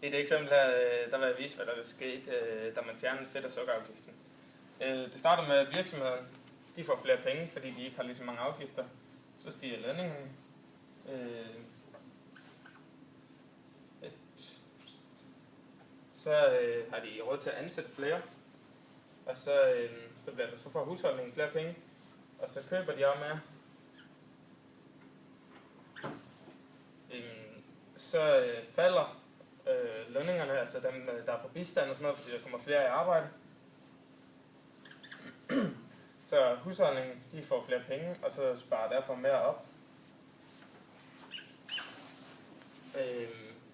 Et eksempel her, der vil jeg vise, hvad der skete, da man fjernede fedt- og sukkerafgiften. Det starter med, at virksomhederne de får flere penge, fordi de ikke har lige så mange afgifter. Så stiger lønningerne. Så har de råd til at ansætte flere. Og så får husholdningen flere penge. Og så køber de også mere. Så falder lønningerne, altså dem, der er på bistand og sådan noget, fordi der kommer flere i arbejde. Så husholdningen, de får flere penge, og så sparer derfor mere op.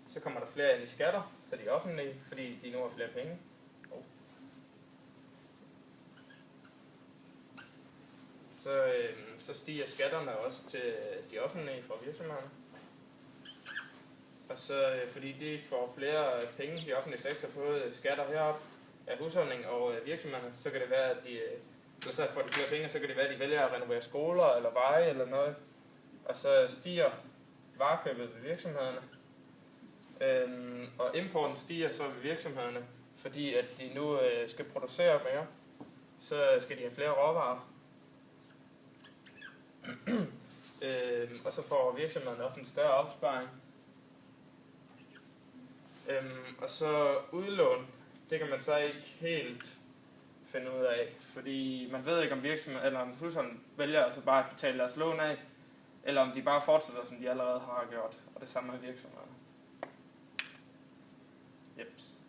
Så kommer der flere ind i skatter til de offentlige, fordi de nu har flere penge. Så stiger skatterne også til de offentlige fra virksomhederne. Og så fordi de får flere penge i offentlig sektor, både skatter heroppe af husholdning og virksomhederne, så kan det være, at så får de flere penge, så kan det være, at de vælger at renovere skoler eller veje eller noget. Og så stiger varekøbet ved virksomhederne. Og importen stiger så ved virksomhederne, fordi at de nu skal producere mere, så skal de have flere råvarer. Og så får virksomhederne også en større opsparing. Og så udlån, det kan man så ikke helt finde ud af, fordi man ved ikke om virksomheden eller om husholdningen vælger altså bare at betale deres lån af, eller om de bare fortsætter som de allerede har gjort, og det samme med virksomhederne. Jeps.